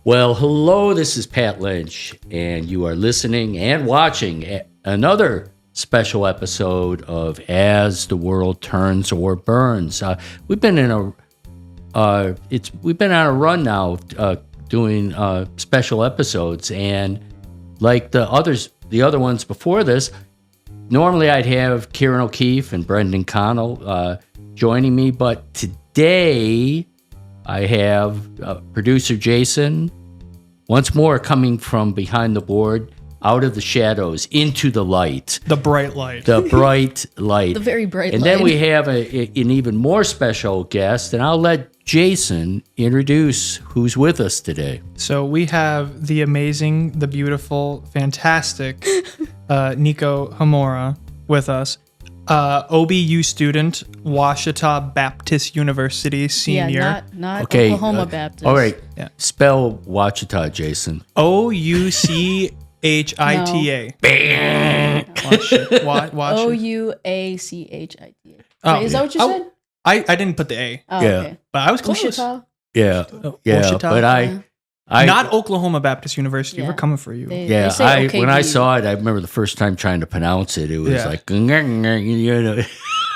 Well, hello, this is Pat Lynch, and you are listening and watching another special episode of As the World Turns or Burns. We've been on a run now doing special episodes, and like the other ones before this, normally I'd have Kieran O'Keefe and Brendan Connell joining me, but today I have producer Jayson once more coming from behind the board, out of the shadows, into the light. The bright light. The bright light. The very bright light. And then we have an even more special guest, and I'll let Jayson introduce who's with us today. So we have the amazing, the beautiful, fantastic Nico Hamora with us. OBU student, Ouachita Baptist University senior. Yeah, not Oklahoma Baptist. All right. Yeah. Spell Ouachita, Jayson. Ouachita. Ouachita. Oh, is that what you said? I didn't put the A. Oh, Yeah. okay. But I was close. Ouachita? Yeah. Ouachita. But I Not Oklahoma Baptist University. Yeah. We're coming for you. They yeah, say OKB. when I saw it, I remember the first time trying to pronounce it. It was Yeah. like, you know.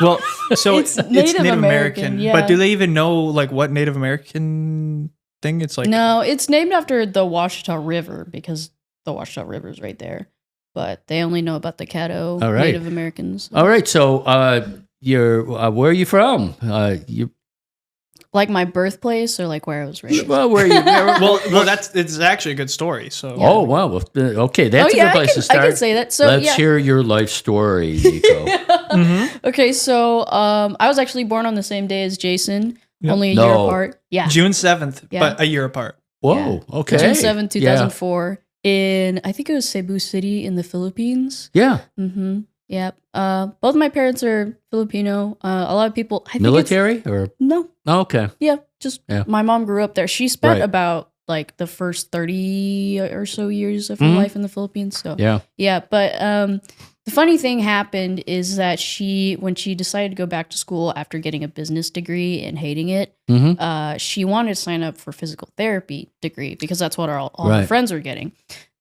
Well, so It's it's Native Native American, American. yeah. But do they even know like what Native American thing? It's like No, it's named after the Ouachita River because the Ouachita River is right there. But they only know about the Caddo All right. Native Americans. All right, so you're where are you from? You Like my birthplace or like where I was raised? well, where you? well, it's actually a good story. So Oh wow, well, okay, that's a good place to start. I can say that. So Let's yeah. hear your life story, Nico. Okay, so I was actually born on the same day as Jayson, Yep. only a No. year apart. Yeah. June 7th, Yeah. but a year apart. Whoa, okay, June 7th, Yeah. 2004, in I think it was Cebu City in the Philippines. Yeah, Mm-hmm. Yep. Both my parents are Filipino. A lot of people. I think military or No. oh, okay, Yeah. Just Yeah. my mom grew up there. She spent Right. about like the first 30 or so years of her Mhm. life in the Philippines. So yeah, But the funny thing happened is that when she decided to go back to school after getting a business degree and hating it, she wanted to sign up for physical therapy degree because that's what all her Right. friends were getting.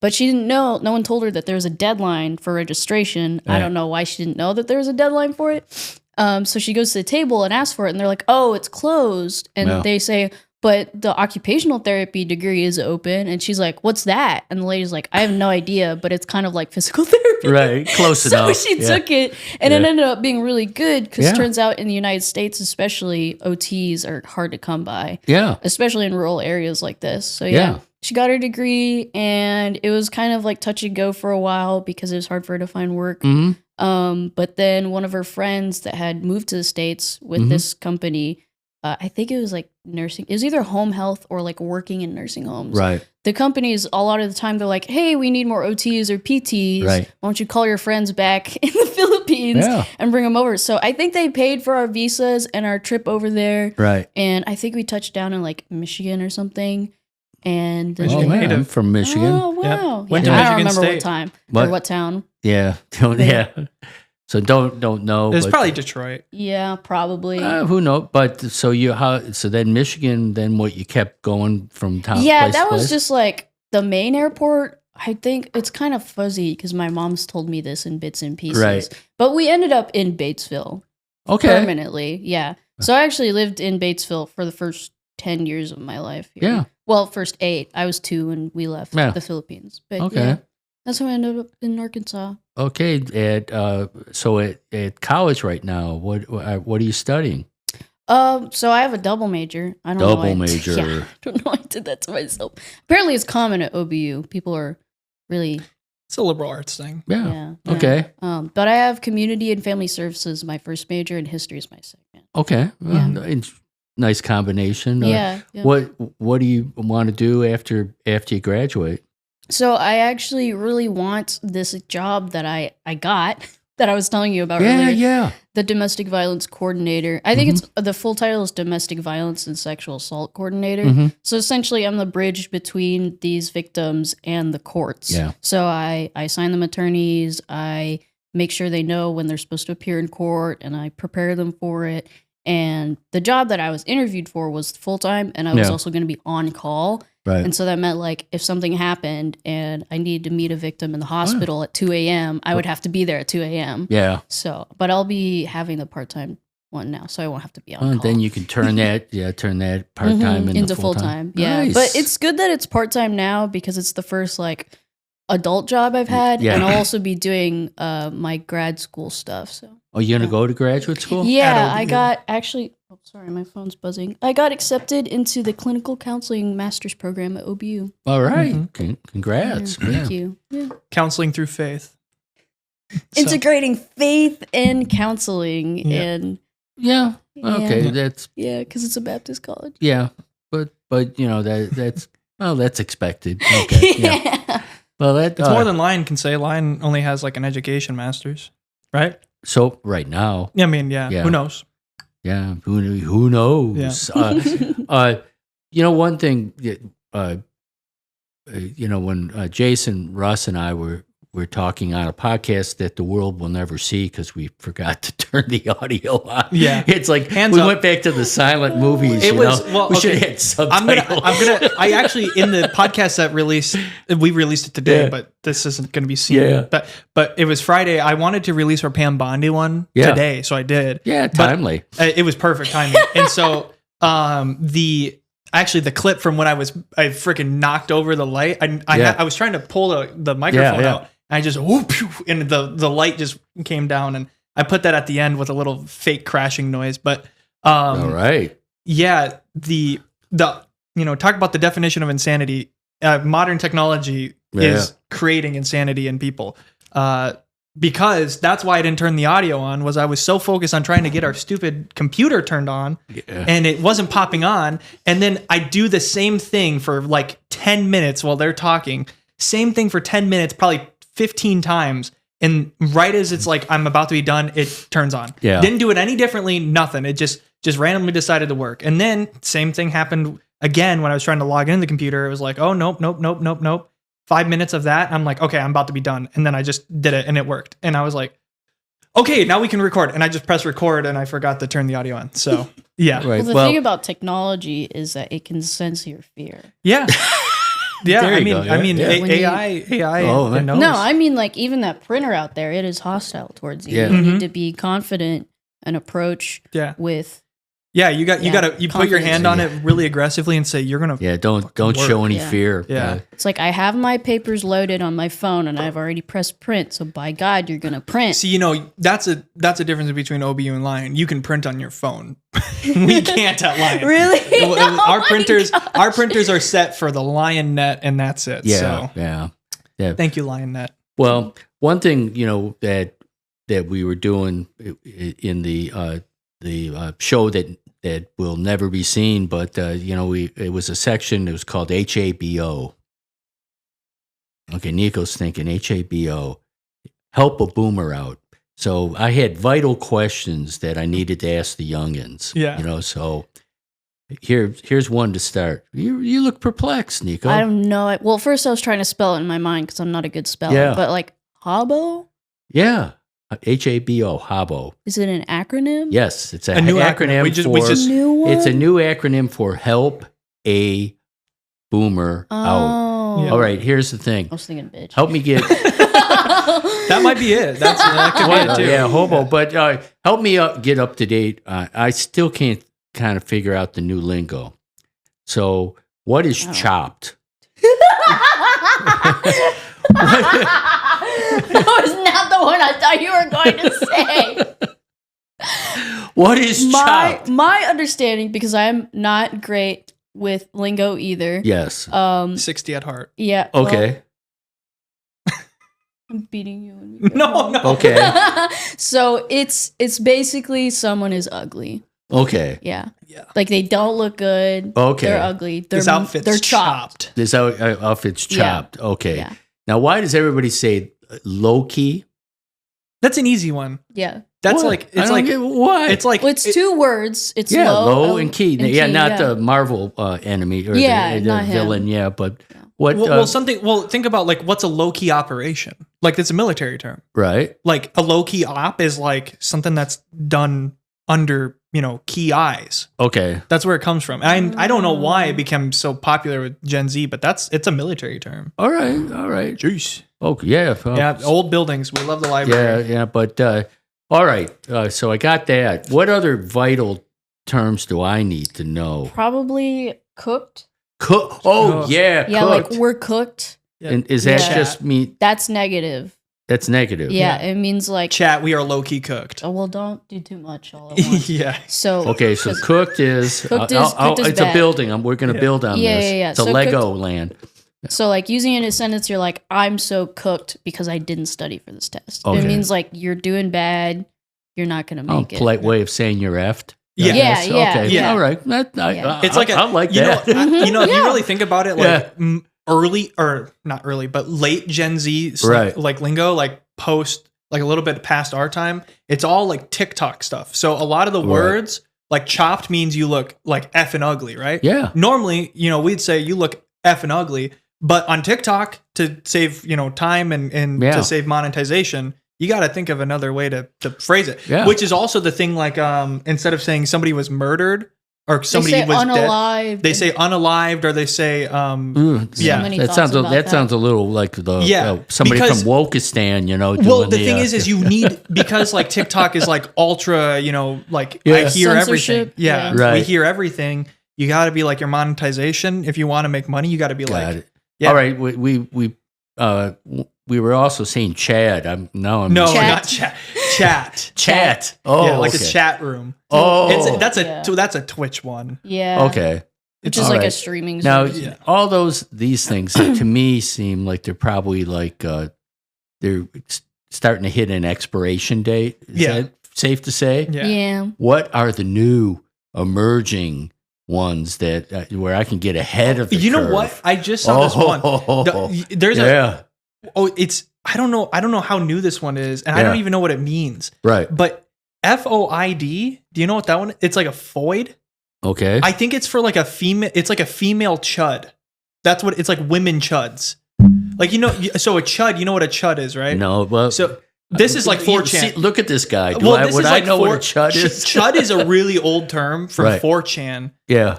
But she didn't know, no one told her that there was a deadline for registration. I Right. don't know why she didn't know that there was a deadline for it. So she goes to the table and asks for it, and they're like, oh, it's closed. And Yeah. they say, but the occupational therapy degree is open. And she's like, what's that? And the lady's like, I have no idea, but it's kind of like physical therapy. right, close So enough. she Yeah. took it, and it ended up being really good because Yeah. it turns out in the United States, especially, OTs are hard to come by, Yeah, especially in rural areas like this. So Yeah. she got her degree, and it was kind of like touch and go for a while because it was hard for her to find work. But then one of her friends that had moved to the States with this company, I think it was like nursing. It was either home health or like working in nursing homes. right, The companies, a lot of the time, they're like, hey, we need more OTs or PTs. Right. Why don't you call your friends back in the Philippines Yeah. and bring them over? So I think they paid for our visas and our trip over there. right. And I think we touched down in like Michigan or something. And Oh Michigan man, native. I'm from Michigan. Oh, wow. Went to I don't Michigan remember State. what time What? or what town. Yeah, So don't know. It's but, probably Detroit. Yeah, probably. who knows? But so then Michigan, then what? You kept going from town. Yeah, place to that was place? just like the main airport. I think it's kind of fuzzy because my mom's told me this in bits and pieces. Right. But we ended up in Batesville okay. permanently. Yeah. So I actually lived in Batesville for the first 10 years of my life. here. Yeah. Well, first 8. I was 2 and we left Yeah. the Philippines. But Okay. yeah, that's how I ended up in Arkansas. Okay. So at college right now, what are you studying? So I have a double major. I don't know. Double why major. Yeah, I don't know why I did that to myself. Apparently, it's common at OBU. People are really It's a liberal arts thing. Yeah. yeah. Okay. But I have community and family services my first major, and history is my second. Okay. Yeah. Nice combination. Yeah. What do you want to do after you graduate? So I actually really want this job that I got that I was telling you about earlier. Yeah. The domestic violence coordinator. I think it's the full title is domestic violence and sexual assault coordinator. So essentially I'm the bridge between these victims and the courts. Yeah. So I assign them attorneys, I make sure they know when they're supposed to appear in court, and I prepare them for it. And the job that I was interviewed for was full time, and I was Yeah. also going to be on call. Right. And so that meant like if something happened and I needed to meet a victim in the hospital at 2 a.m., I would have to be there at 2 a.m. Yeah. So, but I'll be having the part-time one now, so I won't have to be on call. Then you can turn that part-time into full-time. Yeah. Nice. But it's good that it's part-time now because it's the first like adult job I've had. Yeah. And I'll also be doing my grad school stuff. So. Oh, you're going to go to graduate school? Yeah, I got actually, oh, sorry, my phone's buzzing. I got accepted into the clinical counseling master's program at OBU. All right. Congrats. Yeah, thank you. Yeah. Counseling through faith. Integrating faith and counseling and yeah. Okay. That's because it's a Baptist college. yeah. But that's expected. Okay. Yeah. Well, It's more than Lyon can say. Lyon only has like an education master's, right? So right now. Yeah, I mean, yeah. Who knows? Yeah. Who knows? Yeah. One thing. When Jayson, Russ, and I were talking on a podcast that the world will never see because we forgot to turn the audio on. Yeah. It's like Hands we up. went back to the silent movies. It was we should have had subtitles. I actually in the podcast that we released it today, but this isn't going to be seen. Yeah. But it was Friday. I wanted to release our Pam Bondi one today, so I did. Yeah, timely. But it was perfect timing. And so the clip from when I freaking knocked over the light. I was trying to pull the microphone out. And I just whoop, and the light just came down, and I put that at the end with a little fake crashing noise. But all right, yeah, the talk about the definition of insanity. Modern technology is creating insanity in people. Because that's why I didn't turn the audio on, was I was so focused on trying to get our stupid computer turned on and it wasn't popping on. And then I do the same thing for like 10 minutes while they're talking. Same thing for 10 minutes, probably 15 times. And right as it's like I'm about to be done, it turns on. Yeah. Didn't do it any differently, nothing. It just randomly decided to work. And then same thing happened again when I was trying to log into the computer. It was like, oh, nope. 5 minutes of that. I'm like, okay, I'm about to be done. And then I just did it and it worked. And I was like, okay, now we can record. And I just pressed record and I forgot to turn the audio on. So yeah. Right. Well, the thing about technology is that it can sense your fear. Yeah. Yeah. There you go. I mean, AI. Oh, it knows. No, I mean, like even that printer out there, it is hostile towards you. Yeah. You need to be confident and approach with. Yeah, you put your hand on it really aggressively and say you're gonna. Yeah, don't show any fear. Yeah, it's like I have my papers loaded on my phone and I've already pressed print. So by God, you're gonna print. See, that's a difference between OBU and Lyon. You can print on your phone. We can't at Lyon. Really? Our printers are set for the Lyon Net, and that's it. Yeah, so. yeah. Thank you, Lyon Net. Well, one thing that we were doing in the show that will never be seen, but it was a section. It was called HABO. Okay, Nico's thinking HABO, help a boomer out. So I had vital questions that I needed to ask the youngins. Yeah, So here's one to start. You look perplexed, Nico. I don't know. Well, first I was trying to spell it in my mind because I'm not a good speller. Yeah. But like Habo. Yeah. HABO, Habo. Is it an acronym? Yes, it's a new acronym. New one? It's a new acronym for help a boomer out. Yeah. All right, here's the thing. I was thinking bitch. Help me get that might be it. That could be it too. Yeah, hobo. But help me get up to date. I still can't kind of figure out the new lingo. So, what is chopped? That was not the one I thought you were going to say. What is chopped? My understanding, because I'm not great with lingo either. Yes. 60 at heart. Yeah. Okay. Well, I'm beating you. When we go No. home. Okay. So it's basically someone is ugly. Okay. Yeah. Yeah. Like they don't look good. Okay. They're ugly. This outfit's they're chopped. This outfit's chopped. Yeah. Okay. Yeah. Now, why does everybody say low key? That's an easy one. Yeah. That's What? like I don't get why. it's like Well, it's two words. It's low and key. Yeah, key, not the Marvel enemy or Yeah, the not him. villain. Yeah, but what? think about like what's a low key operation? Like it's a military term. Right. Like a low key op is like something that's done under key eyes. Okay. That's where it comes from. I don't know why it became so popular with Gen Z, but it's a military term. All right. Jeez. Oh, yeah. Yeah, old buildings. We love the library. Yeah, but all right. So I got that. What other vital terms do I need to know? Probably cooked. Cook. Oh, yeah. Yeah, cooked. like we're cooked. And is that Yeah. just me? That's negative. That's negative. Yeah, it means like. Chat, we are low-key cooked. Oh, well, don't do too much all at once. Yeah. So Okay, so cooked is Cooked is it's a bad. building. We're going to build on Yeah, this. yeah, yeah. It's a So Lego land. So, like, using it in a sentence, you're like, I'm so cooked because I didn't study for this test. Okay. It means, like, you're doing bad. You're not going to make it. Polite way of saying you're effed. Yeah. Yeah, yeah, Okay. yeah. All right. It's like I like you that. know, if you Yeah. really think about it, like early or not early, but late Gen Z, Right. like lingo, like post, like a little bit past our time, it's all like TikTok stuff. So a lot of the words, like chopped means you look like effing ugly, right? Yeah. Normally, we'd say you look effing ugly, but on TikTok to save, time and to save monetization, you got to think of another way to phrase it, which is also the thing. Like, instead of saying somebody was murdered or somebody was unalived, dead, they say unalived, or they say, That sounds a little like somebody from Wokistan, doing well, the thing is you need, because like TikTok is like ultra, like I hear everything. Censorship. Yeah, Right. we hear everything. You got to be like your monetization. If you want to make money, you got to be Got like, it. yeah. All right. We were also saying Chad. No, Chat. not chat. Chat. Oh, yeah, like okay. a chat room. Oh, That's a Twitch one. Yeah. okay. Which is All like a right. streaming Now, service. all these things to me seem like they're probably like they're starting to hit an expiration date. Is that safe to say? Yeah. What are the new emerging ones that where I can get ahead of the You know curve? what? I just saw this one. There's I don't know how new this one is, and I don't even know what it means. Right. But FOID, do you know what that one? It's like a foid. Okay. I think it's for like a female. It's like a female chud. That's what it's like. Women chuds. Like so a chud. You know what a chud is, right? No. Well, So this is like 4chan. Look at this guy. This Would is I like know what a chud is? Chud is a really old term from Right. 4chan. Yeah.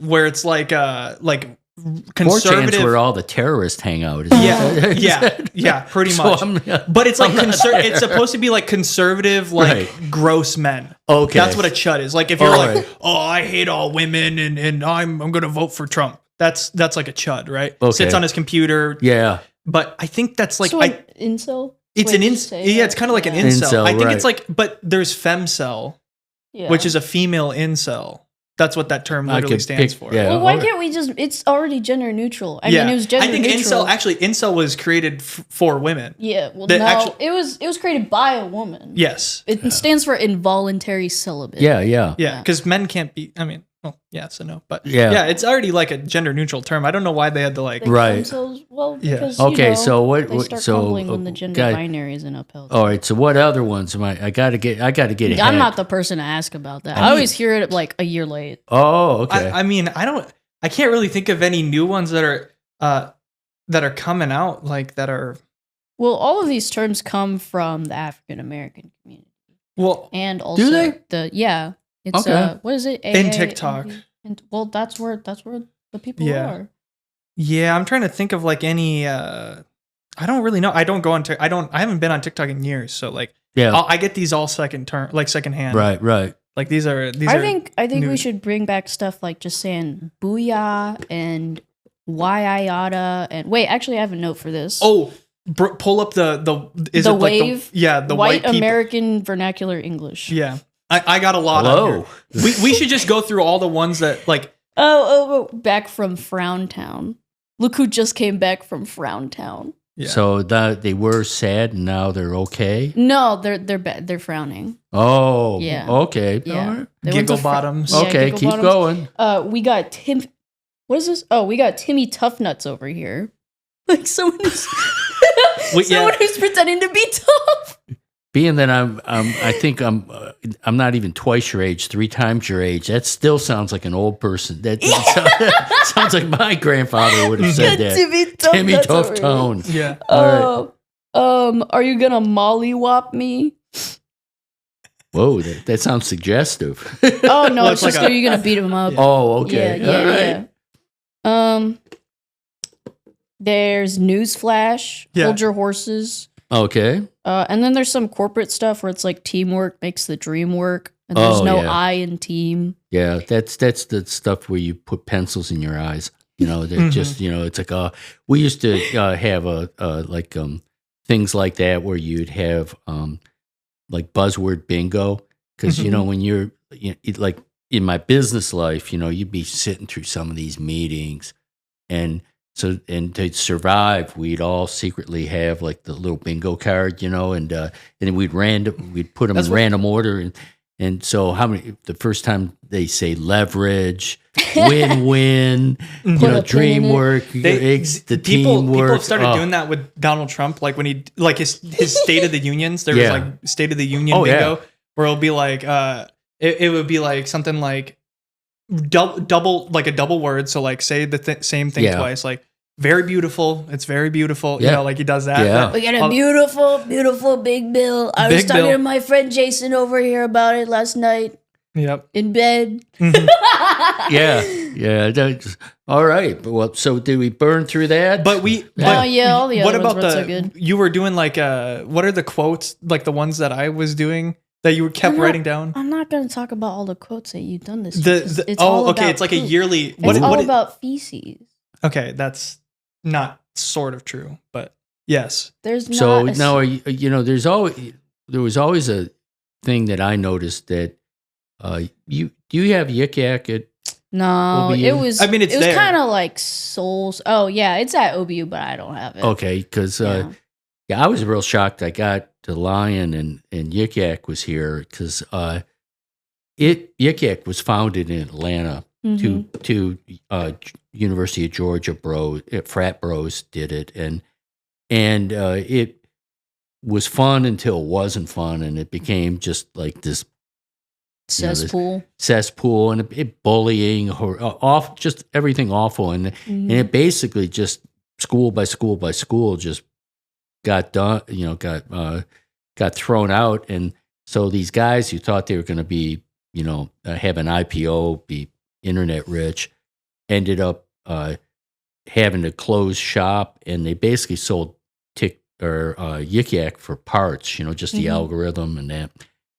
Where it's like 4chan's conservative. where all the terrorists hang out. Isn't it? Yeah, pretty So much. But it's like it's supposed to be like conservative, like gross men. Okay. That's what a chud is. Like if you're All like, right. oh, I hate all women and I'm gonna vote for Trump. That's like a chud, right? Okay. Sits on his computer. Yeah. But I think that's like So an incel? it's Wait, an did you incel. say Yeah, that? it's kind of like an Yeah. incel. Incel, I think right. it's like, but there's femcel, Yeah. which is a female incel. That's what that term literally stands for. Yeah. Well, why all right. can't we just? It's already gender neutral. I mean, it was gender I think neutral. incel was created for women. Yeah. Well, The no, actual- it was created by a woman. Yes. It stands for involuntary celibate. Yeah. Yeah, because men can't be. I mean, well, yes and no, but Yeah. it's already like a gender neutral term. I don't know why they had to like. They Right. themselves- well, Yeah. because Okay, so they what- start so, crumbling when the gender guy- binary isn't upheld. All right. So what other ones am I got to get ahead. I'm not the person to ask about that. I always hear it like a year late. Oh, okay. I mean, I can't really think of any new ones that are coming out like that are. Well, all of these terms come from the African American community, Well, and also they? it's Okay. what is it? In TikTok. And, well, that's where the people Yeah. are. yeah, I'm trying to think of like any. I don't really know. I don't go on. I haven't been on TikTok in years, so like, yeah. I get these all second hand. Right. Like these are. I think new. we should bring back stuff like just saying booyah and why and wait. Actually, I have a note for this. Oh, pull up the The wave? the white people. American vernacular English. Yeah, I got a lot. Hello. On here. We should just go through all the ones that like. Oh, back from Frowntown. Look who just came back from Frowntown. Yeah. So that they were sad and now they're okay. No, they're bad. They're frowning. Oh, Yeah. Okay. Yeah. All right. They went to Giggle bottoms. Yeah, Okay, giggle keep bottoms. going. We got Tim. What is this? Oh, we got Timmy Toughnuts over here. Like someone who's who's pretending to be tough. Being that I think I'm not even twice your age, 3 times your age. That still sounds like an old person. That sounds like my grandfather would have said that. Timmy Toughnuts Tough over here. Tone. Yeah. All right. Are you gonna mollywop me? Whoa, that sounds suggestive. Oh no, it's like just you're gonna beat him up. Oh, okay. Yeah. There's Newsflash. Yeah. Hold your horses. Okay. And then there's some corporate stuff where it's like teamwork makes the dream work, and there's no I in team. Yeah, that's the stuff where you put pencils in your eyes. That just it's like we used to have things like that where you'd have like buzzword bingo because when you're like in my business life, you'd be sitting through some of these meetings, and to survive, we'd all secretly have like the little bingo card, and then we'd put them in random order, and so the first time they say leverage, win-win, dream work, the teamwork. People have started doing that with Donald Trump, like when he like his State of the Unions. There was like State of the Union bingo, where it'll be like it would be like something like double like a double word. So like say the same thing twice, like very beautiful. It's very beautiful. Like he does that. Yeah. We got a beautiful, beautiful big bill. I was talking to my friend Jayson over here about it last night. Yep. In bed. Yeah. All right. Well, so did we burn through that? But all the other ones weren't so good. You were doing like what are the quotes, like the ones that I was doing that you kept writing down? I'm not going to talk about all the quotes that you've done this year. It's it's like a yearly. It's all about feces. Okay, that's not sort of true, but yes. There's not. So now, there was always a thing that I noticed that do you have Yik Yak at? No, OBU? it was. I mean, it was kind of like Souls. Oh yeah, it's at OBU, but I don't have it. Okay, because I was real shocked. I got to Lyon and Yik Yak was here because Yik Yak was founded in Atlanta. Two University of Georgia frat bros did it, and it was fun until it wasn't fun, and it became just like this cesspool, and it bullying, just everything awful, and it basically just school by school by school just got done, got thrown out, and so these guys who thought they were going to be, have an IPO, be internet rich, ended up having to close shop, and they basically sold Yik Yak for parts, just the algorithm and that.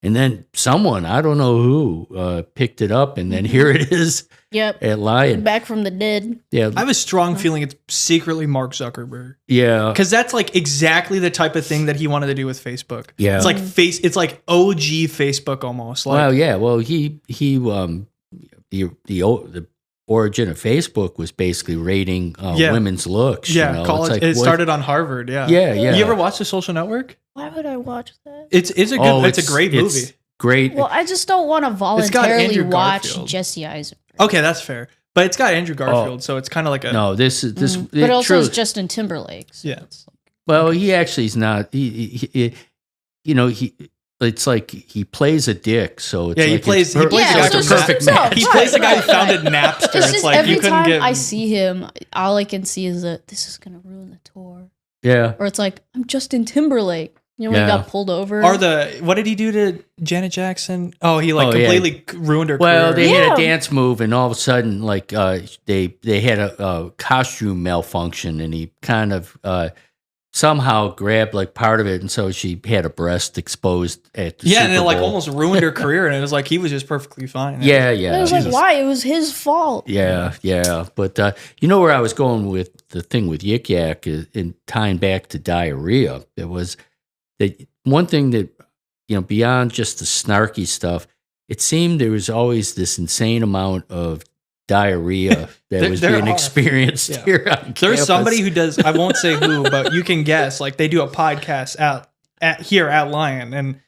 And then someone, I don't know who, picked it up, and then here it is. Yep. At Lyon. Back from the dead. Yeah. I have a strong feeling it's secretly Mark Zuckerberg. Yeah. Because that's like exactly the type of thing that he wanted to do with Facebook. Yeah. It's like it's like OG Facebook almost. Like, well, yeah. Well, he the origin of Facebook was basically rating women's looks. Yeah, college. It started on Harvard. Yeah. Yeah. You ever watch The Social Network? Why would I watch that? It's a good. It's a great movie. Great. Well, I just don't want to voluntarily watch Jesse Eisenberg. Okay, that's fair. But it's got Andrew Garfield, so it's kind of like a no. This. But also it's Justin Timberlake. So yeah. Well, he actually is not. It's like he plays a dick, so it's he plays a perfect match. He plays a guy who founded Napster. It's like every time I see him, all I can see is that this is gonna ruin the tour. Yeah. Or it's like, I'm Justin Timberlake. When he got pulled over. Or what did he do to Janet Jackson? Oh, he completely ruined her career. Well, they had a dance move, and all of a sudden, like they had a costume malfunction, and he kind of somehow grabbed like part of it, and so she had a breast exposed at the Super and it Bowl. Almost ruined her career, and it was like he was just perfectly fine. Yeah. It was like, why? It was his fault. Yeah. But where I was going with the thing with Yik Yak is in tying back to diarrhea. It was that one thing that, beyond just the snarky stuff, it seemed there was always this insane amount of diarrhea that was being experienced here on There's campus. somebody who does, I won't say who, but you can guess, like they do a podcast here at Lyon, and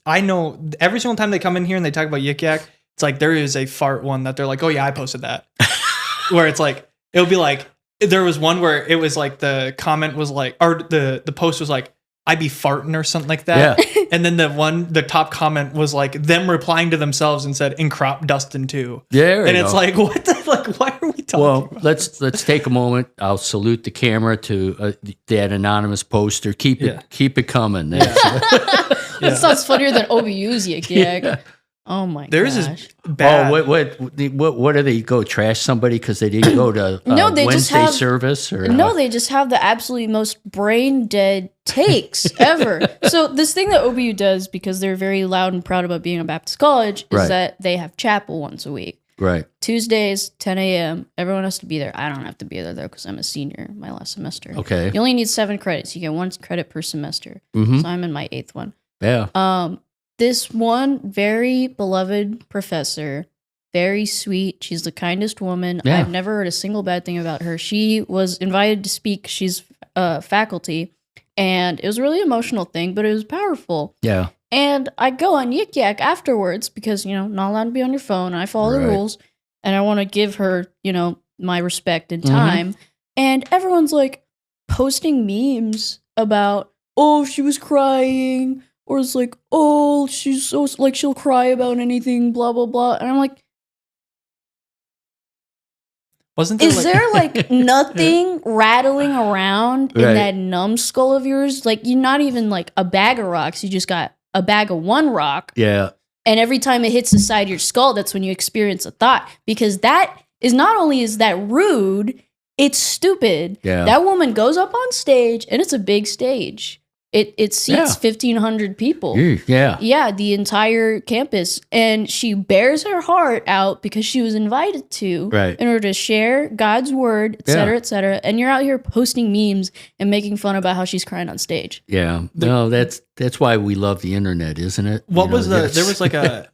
I know every single time they come in here and they talk about Yik Yak, it's like there is a fart one that they're like, oh yeah, I posted that. Where it's like, it'll be like, there was one where it was like the comment was like, or the post was like, I be farting or something like that. Yeah. And then the top comment was like them replying to themselves and said, and crop Dustin too. Yeah. And it's like, what the, like, why are we Well, let's take a moment. I'll salute the camera to that anonymous poster. Keep it coming. That sounds funnier than OBU's gag. Yeah. Oh my There's gosh. this bad. What do they go trash somebody because they didn't go to No, they just Wednesday have- service? Or No, they just have the absolutely most brain dead takes ever. So this thing that OBU does, because they're very loud and proud about being a Baptist college, is Right. that they have chapel once a week. right. Tuesdays, 10 a.m. Everyone has to be there. I don't have to be there, though, because I'm a senior my last semester. Okay. You only need 7 credits. You get 1 credit per semester. Mhm. So I'm in my 8th one. Yeah. This one very beloved professor, very sweet. She's the kindest woman. Yeah. I've never heard a single bad thing about her. She was invited to speak. She's faculty. And it was a really emotional thing, but it was powerful. Yeah. And I go on Yik Yak afterwards because, not allowed to be on your phone. I follow the Right. rules. And I want to give her, my respect and time. And everyone's like posting memes about, oh, she was crying. Or it's like, oh, she's so, like, she'll cry about anything, blah, blah, blah. And I'm like, Wasn't there is there, like, nothing rattling around in Right. that numbskull of yours? Like, you're not even, like, a bag of rocks. You just got a bag of one rock. Yeah. And every time it hits the side of your skull, that's when you experience a thought. Because that is not only is that rude, it's stupid. Yeah. That woman goes up on stage, and it's a big stage. It seats 1,500 people. Yeah. Yeah, the entire campus. And she bears her heart out because she was invited to Right. in order to share God's word, et cetera, Yeah. et cetera. And you're out here posting memes and making fun about how she's crying on stage. Yeah. No, that's why we love the internet, isn't it? What was that's- there was like a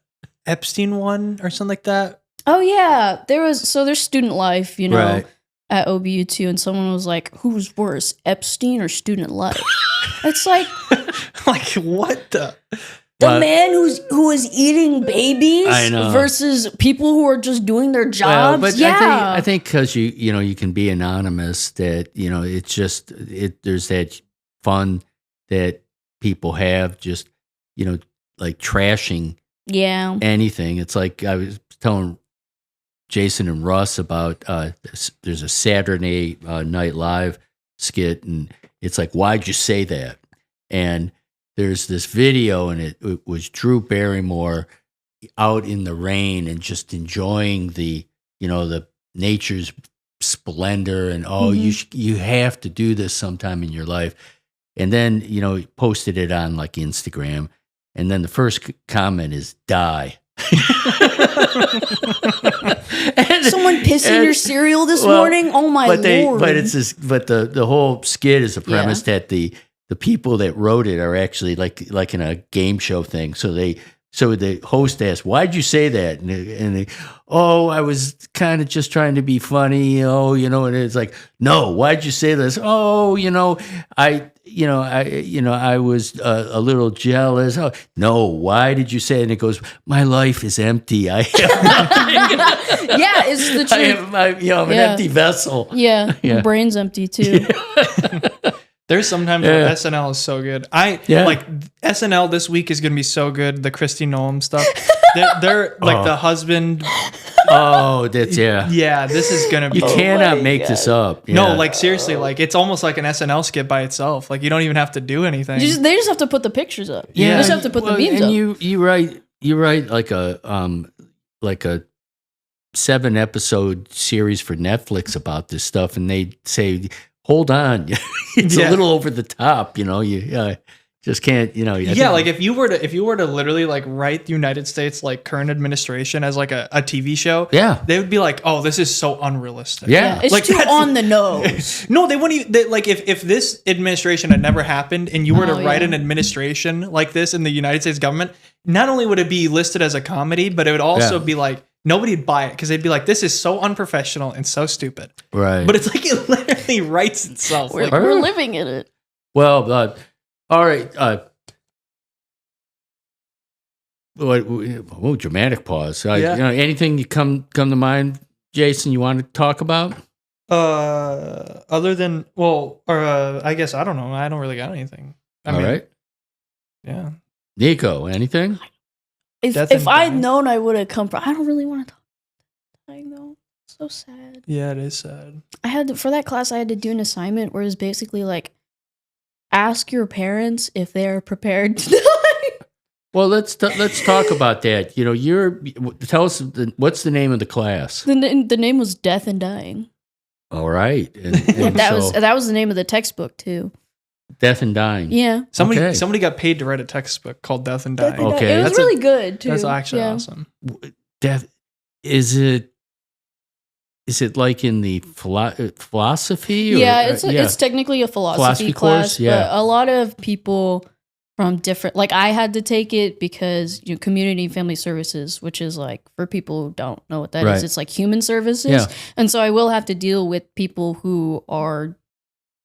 Epstein one or something like that? Oh, yeah. There's student life, Right. at OBU too. And someone was like, who's worse, Epstein or student life? It's like Like what the? the man who is eating babies I know. versus people who are just doing their Well, jobs. but Yeah. I think because you can be anonymous, that it's just there's that fun that people have, just like trashing Yeah. anything. It's like I was telling Jayson and Russ about there's a Saturday Night Live skit, and it's like, why'd you say that? And there's this video, and it was Drew Barrymore out in the rain and just enjoying the nature's splendor, and you have to do this sometime in your life. And then he posted it on like Instagram, and then the first comment is die. Someone pissing your cereal this morning? Oh my Lord. The whole skit is a premise that the people that wrote it are actually like in a game show thing. So the host asked, "Why'd you say that?" And they, I was kind of just trying to be funny. And it's like, "No, why'd you say this?" I was a little jealous. Oh, no, why did you say it? And it goes, "My life is empty. I have nothing." Yeah, it's the truth. I'm an empty vessel. Yeah, my brain's empty too. There's sometimes where SNL is so good. Like SNL this week is going to be so good. The Christy Nolan stuff. They're like the husband. Oh, that's Yeah, this is going to be. You cannot make this up. No, Yeah. like seriously, like it's almost like an SNL skit by itself. Like you don't even have to do anything. They just have to put the pictures up. Yeah. They just have to put the memes and up. you write like a 7-episode series for Netflix about this stuff, and they say, hold on, it's a little over the top, you just can't, like if you were to literally like write the United States like current administration as like a TV show, they would be like, oh, this is so unrealistic. It's like too on the nose. No, they wouldn't even, like if this administration had never happened and you were to write an administration like this in the United States government, not only would it be listed as a comedy, but it would also be like, nobody'd buy it because they'd be like, this is so unprofessional and so stupid. Right. But it's like it literally writes itself. We're living in it. Well, all right. Dramatic pause. Anything you come to mind, Jayson, you want to talk about? Other than, I guess, I don't know. I don't really got anything. All right. Yeah. Nico, anything? If I'd known, I would have come. I don't really want to talk about dying though. so sad. Yeah, it is sad. For that class, I had to do an assignment where it was basically like, ask your parents if they're prepared to die. Well, let's talk about that. You know, tell us what's the name of the class? The name was Death and Dying. All right, and that was the name of the textbook too. Death and Dying. Yeah. Somebody got paid to write a textbook called Death and Dying. Okay. It was really good too. That's actually awesome. Death is it like in the philosophy? Or, yeah, it's technically a philosophy class. Yeah, but a lot of people from different, like I had to take it because community and family services, which is like for people who don't know what that is, it's like human services, and so I will have to deal with people who are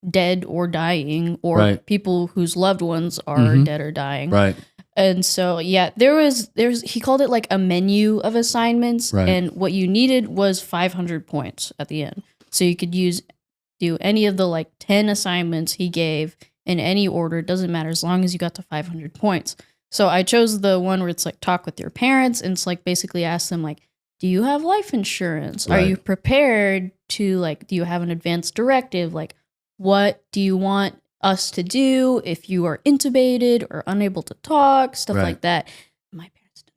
dead or dying, or people whose loved ones are dead or dying, right? And so, there's he called it like a menu of assignments, and what you needed was 500 points at the end. So you could do any of the like 10 assignments he gave in any order. It doesn't matter as long as you got to 500 points. So I chose the one where it's like talk with your parents, and it's like basically ask them like, do you have life insurance? Are you prepared to like, do you have an advance directive? Like, what do you want us to do if you are intubated or unable to talk, stuff like that. My parents didn't.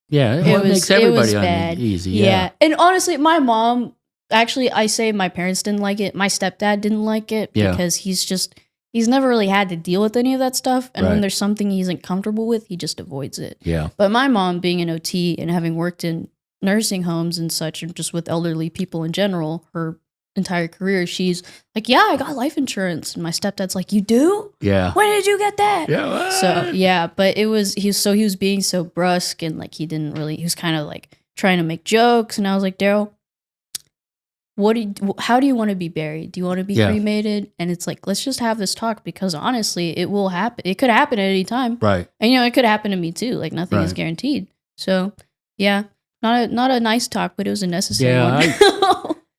Yeah, it makes everybody uneasy. Yeah. And honestly, my mom, actually, I say my parents didn't like it. My stepdad didn't like it because he's never really had to deal with any of that stuff. And when there's something he isn't comfortable with, he just avoids it. Yeah. But my mom, being an OT and having worked in nursing homes and such, and just with elderly people in general, her entire career, she's like, yeah, I got life insurance. And my stepdad's like, you do? Yeah. When did you get that? Yeah. What? So yeah, but he was being so brusque, and like he was kind of like trying to make jokes, and I was like, Daryl, how do you want to be buried? Do you want to be cremated? And it's like, let's just have this talk, because honestly, it will happen. It could happen at any time. Right. And it could happen to me too. Like nothing is guaranteed. So yeah, not a nice talk, but it was a necessary one.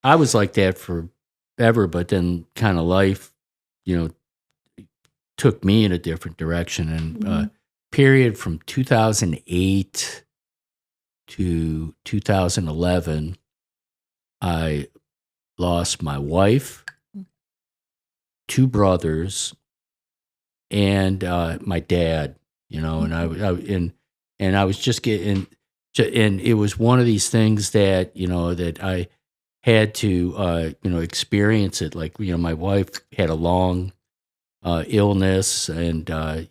I was like that forever, but then kind of life, took me in a different direction. And period from 2008 to 2011, I lost my wife, 2 brothers, and my dad. And I was just getting, and it was one of these things that that I had to experience it. Like my wife had a long illness, and died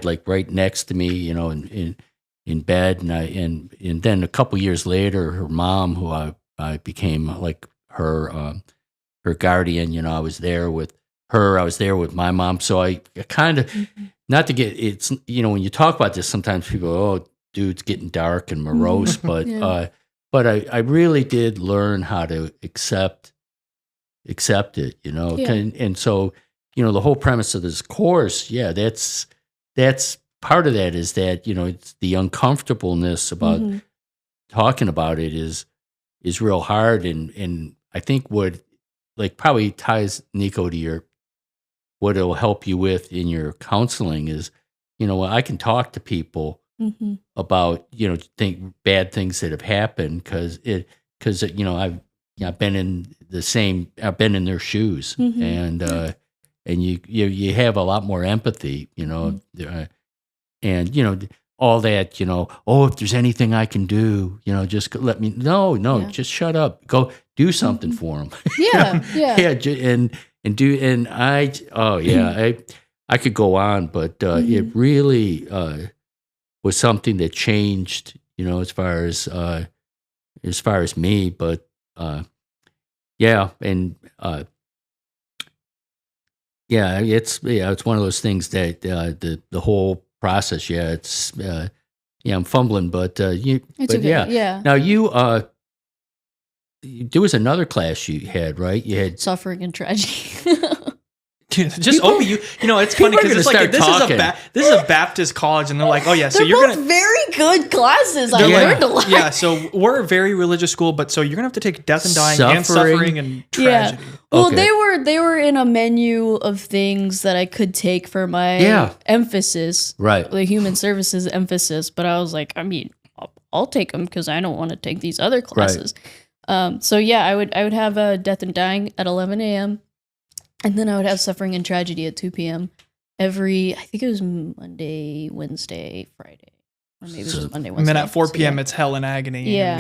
like right next to me, in bed, and then a couple years later, her mom, who I became like her guardian. I was there with her. I was there with my mom. So I kind of, not to get, it's when you talk about this, sometimes people go, oh, dude, it's getting dark and morose, but I really did learn how to accept it, and so the whole premise of this course, that's part of that, is that it's the uncomfortableness about talking about it is real hard, and I think what probably ties, Nico, to what it'll help you with in your counseling is I can talk to people about bad things that have happened, because I've been in their shoes, and you have a lot more empathy, and all that, oh, if there's anything I can do, just let me. No, just shut up. Go do something for them. I could go on, but it really was something that changed, as far as me. But it's one of those things that the whole process. I'm fumbling, but Now there was another class you had, right? You had Suffering and Tragedy. Just Obi, it's funny because it's like this is a Baptist college, and they're like, oh yeah, so you're both very good classes. I learned a lot. Yeah, so we're a very religious school, but so you're gonna have to take death and dying and suffering and tragedy. Yeah. Well, they were in a menu of things that I could take for my emphasis, right? The human services emphasis. But I was like, I'll take them because I don't want to take these other classes. So yeah, I would have Death and Dying at 11 a.m. and then I would have Suffering and Tragedy at 2 p.m. I think it was Monday, Wednesday, Friday. Or maybe it was Monday, Wednesday. And then at 4 p.m. it's Hell and Agony. Yeah.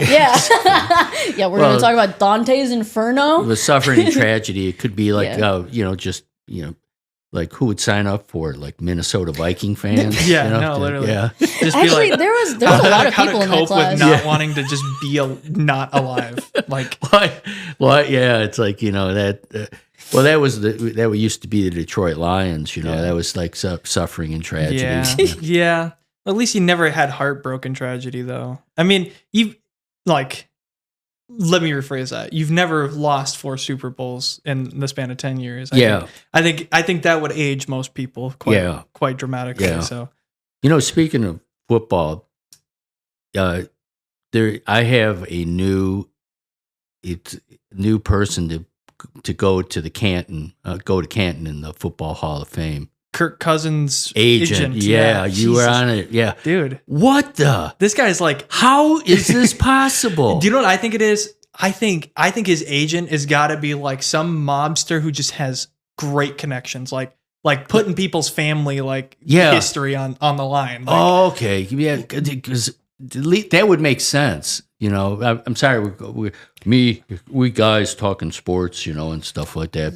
Yeah, we're going to talk about Dante's Inferno. With Suffering and Tragedy, it could be like, like who would sign up for it? Like Minnesota Viking fans? Literally. Yeah. Just Actually, there was a lot of people in that cope class. with not wanting to just be not alive. Like, it's like, that used to be the Detroit Lions, that was like Suffering and Tragedy. Yeah. At least you never had heartbroken tragedy, though. I mean, let me rephrase that. You've never lost 4 Super Bowls in the span of 10 years. I think that would age most people quite dramatically. Yeah. So, speaking of football, I have a new person to go to Canton in the Football Hall of Fame. Kirk Cousins' agent. Yeah, you were on it. Yeah. Dude. What the? This guy's like, how is this possible? Do you know what I think it is? I think his agent has got to be like some mobster who just has great connections, like putting people's family history on the line. Okay. Yeah, because that would make sense. I'm sorry, we guys talking sports, and stuff like that.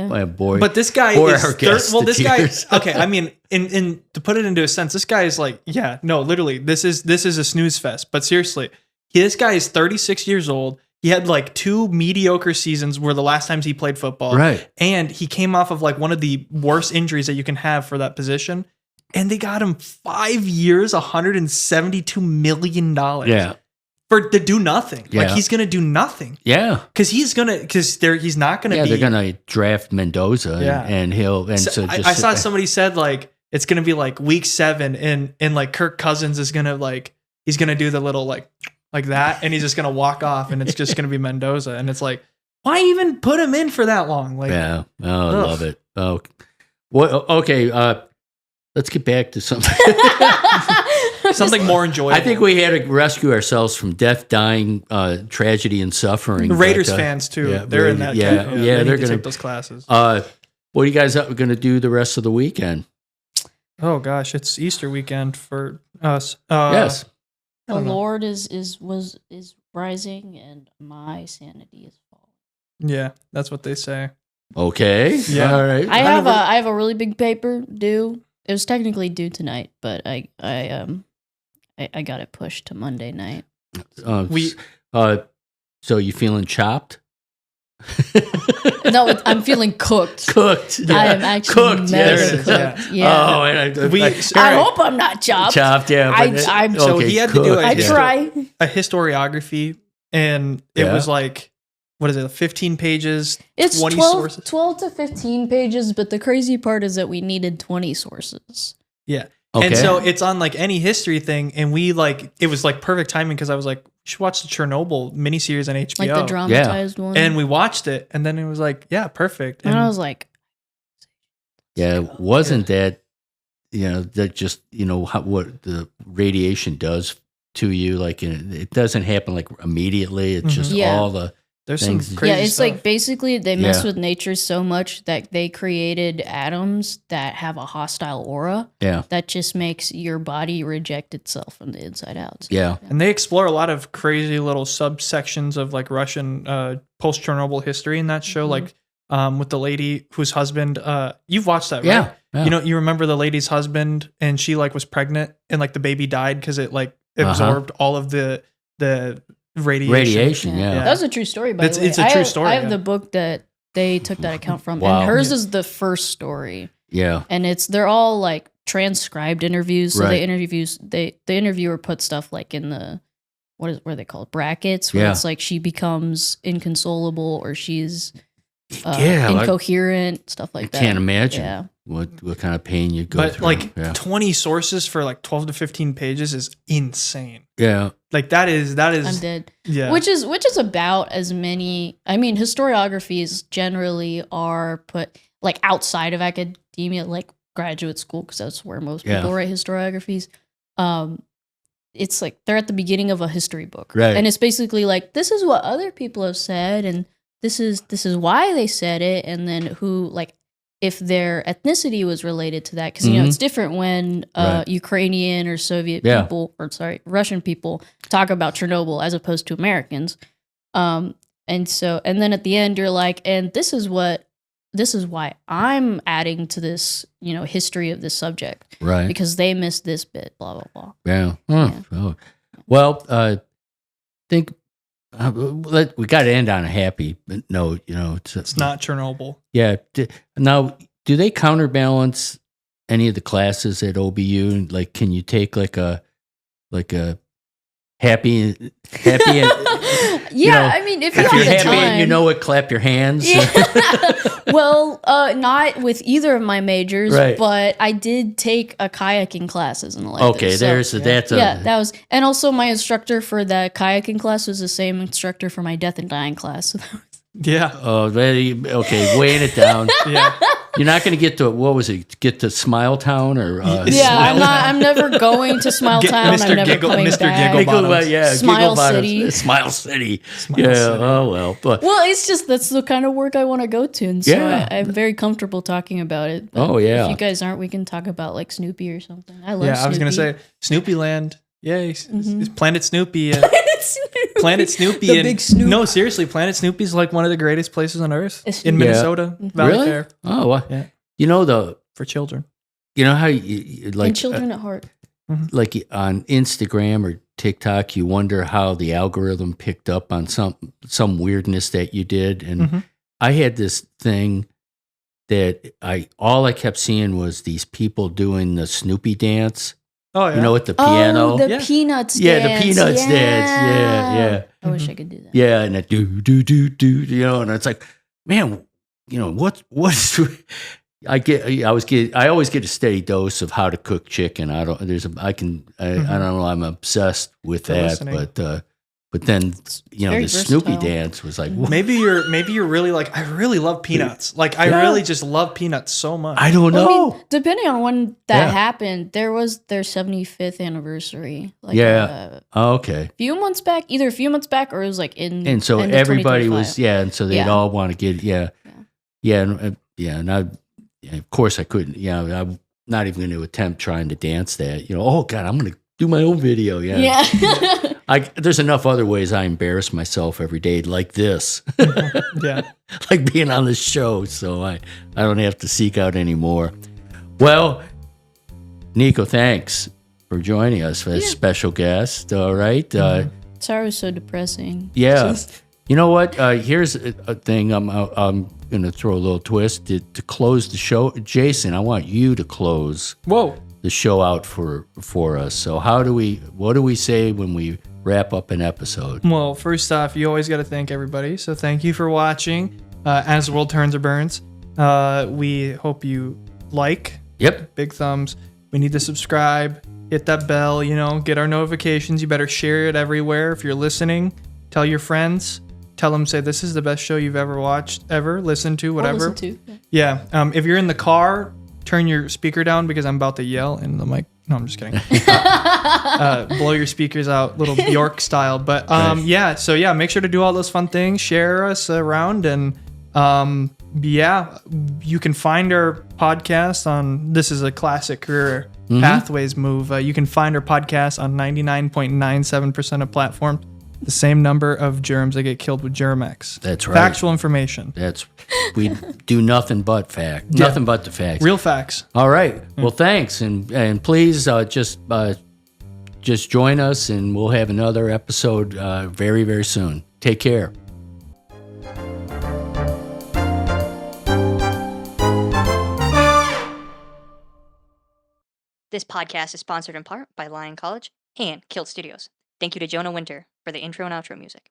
But but this guy is okay. I mean, in to put it into a sense, this guy is like, literally, this is a snooze fest. But seriously, this guy is 36 years old. He had 2 mediocre seasons were the last times he played football, right? And he came off of one of the worst injuries that you can have for that position. And they got him 5 years, $172 million. Yeah. To do nothing. Yeah. He's going to do nothing. Yeah. Because he's not going to be. They're going to draft Mendoza and he'll. I saw somebody said it's going to be week 7 and Kirk Cousins is going to he's going to do the little like that and he's just going to walk off and it's just going to be Mendoza. And it's why even put him in for that long? I love it. Oh, well, okay. Let's get back to something. Something more enjoyable. I think we had to rescue ourselves from death, dying, tragedy, and suffering. The Raiders fans too. Yeah, they're in that. Yeah, they're going to take those classes. What are you guys going to do the rest of the weekend? Oh gosh, it's Easter weekend for us. Yes, the Lord is rising, and my sanity is falling. Yeah, that's what they say. Okay. Yeah. All right. I have a really big paper due. It was technically due tonight, but I got it pushed to Monday night. So you feeling chopped? No, I'm feeling cooked. Cooked. Yeah. I am actually cooked. Cooked. Yeah. Oh, I hope I'm not chopped. Chopped. Yeah. I'm so he had to do a historiography, and it was what is it? 15 pages. It's 20 sources. 12 to 15 pages, but the crazy part is that we needed 20 sources. Yeah. Okay. And so it's on any history thing, and we it was perfect timing because I was like, we should watch the Chernobyl miniseries on HBO. Like the dramatized one. And we watched it, and then it was perfect. And I was like, wasn't that, that just, what the radiation does to you? It doesn't happen immediately. It's just all the. There's some crazy it's stuff. Basically they mess with nature so much that they created atoms that have a hostile aura. Yeah. That just makes your body reject itself from the inside out. So, yeah. And they explore a lot of crazy little subsections of Russian post-Chernobyl history in that show, with the lady whose husband, you've watched that, right? Yeah. You remember the lady's husband and she was pregnant and the baby died because it absorbed all of the radiation. Yeah. That was a true story, by the way. It's a true story. I have the book that they took that account from. Wow. And hers is the first story. Yeah. And they're all transcribed interviews. So Right. the interviewer put stuff in the what are they called? Brackets, where it's she becomes inconsolable or she's incoherent, stuff like that. I can't imagine. Yeah. What kind of pain you go through. 20 sources for 12 to 15 pages is insane. Yeah. That is I'm dead. Yeah. Which is about as many. I mean, historiographies generally are put outside of academia, graduate school, because that's where most people write historiographies. it's like they're at the beginning of a history book. Right. And it's basically like, this is what other people have said, and this is why they said it, and then who, like, if their ethnicity was related to that. Because, you know, it's different when Right. Ukrainian or Soviet people, or Russian people talk about Chernobyl as opposed to Americans. And then at the end, you're like, and this is why I'm adding to this, you know, history of this subject. Right. Because they missed this bit, blah, blah, blah. Yeah. Yeah. Oh. Well, I think we got to end on a happy note. You know, It's not Chernobyl. Yeah. Now, do they counterbalance any of the classes at OBU? Like, can you take like a happy and Yeah, you know, I mean, if you're you have the happy time. and you know it, clap your hands. Yeah. Well, not with either of my majors, Right. but I did take a kayaking class as an elective. Okay, so, that's that was, and also my instructor for the kayaking class was the same instructor for my death and dying class. So that was, Yeah. Oh, okay, weighing it down. Yeah. You're not going to get to, what was it? Get to Smile Town or? I'm never going to Smile Town. Mr. I'm never Giggle- coming Mr. back. Giggle Bottoms. Smile Giggle Bottoms. City. Smile City. Smile yeah. City. Oh well, but Well, it's just that's the kind of work I want to go to, and so Yeah. I'm very comfortable talking about it. But Oh, yeah. if you guys aren't, we can talk about like Snoopy or something. I love. Yeah, I was going to Snoopy. say Snoopy Land. Yay. Mhm. It's Planet Snoopy. Snoopy. Planet Snoopy. The and- big Snoop. No, seriously, Planet Snoopy is like one of the greatest places on earth It's- in Yeah. Minnesota. Valley really? Fair Oh, well, Yeah. you know for children. you know how you like And children at heart. like on Instagram or TikTok, you wonder how the algorithm picked up on some weirdness that you did. And Mhm. I had this thing that all I kept seeing was these people doing the Snoopy dance. Oh, yeah. You know, with the piano. Oh, the Yeah. Peanuts Yeah, dance. the Peanuts dance. Yeah. I wish I could do that. Yeah, and it do, you know, and it's like, man, you know, what's I always get a steady dose of how to cook chicken. I don't know, I'm obsessed with For that, listening. but then, you know, very the Snoopy versatile. dance was like, what? Maybe you're really like, I really love peanuts. Like, I Yeah. really just love peanuts so much. I don't Well, know. I mean, depending on when that Yeah. happened, there was their 75th anniversary. Like, Yeah. Oh, okay. either a few months back, or it was like in. And so end of everybody was, 2025. and so they'd Yeah. all want to get, and of course I couldn't, I'm not even going to attempt trying to dance that, you know, oh God, I'm going to do my own video. Yeah. There's enough other ways I embarrass myself every day, like this, Yeah. like being on this show. So I don't have to seek out any more. Well, Nico, thanks for joining us as special guest. All right. Sorry, it was so depressing. Yeah. You know what? Here's a thing. I'm going to throw a little twist to close the show. Jayson, I want you to close Whoa. the show out for us. So what do we say when we wrap up an episode? Well, first off, you always got to thank everybody. So thank you for watching. As the world turns or burns, we hope you like. Yep. Big thumbs. We need to subscribe, hit that bell, you know, get our notifications. You better share it everywhere. If you're listening, tell your friends. Tell them, say, this is the best show you've ever watched, ever listened to, whatever. Or listen to. Yeah. If you're in the car, turn your speaker down because I'm about to yell in the mic. No, I'm just kidding. Blow your speakers out, little Bjork style. But yeah, so yeah, make sure to do all those fun things. Share us around, and yeah, you can find our podcast on. This is a classic career pathways move. You can find our podcast on 99.97% of platforms. The same number of germs that get killed with Germ-X. That's right. Factual information. We do nothing but fact. Yeah. Nothing but the facts. Real facts. All right. Well, thanks, and please just join us, and we'll have another episode very, very soon. Take care. This podcast is sponsored in part by Lyon College and KILT Studios. Thank you to Jonah Winter for the intro and outro music.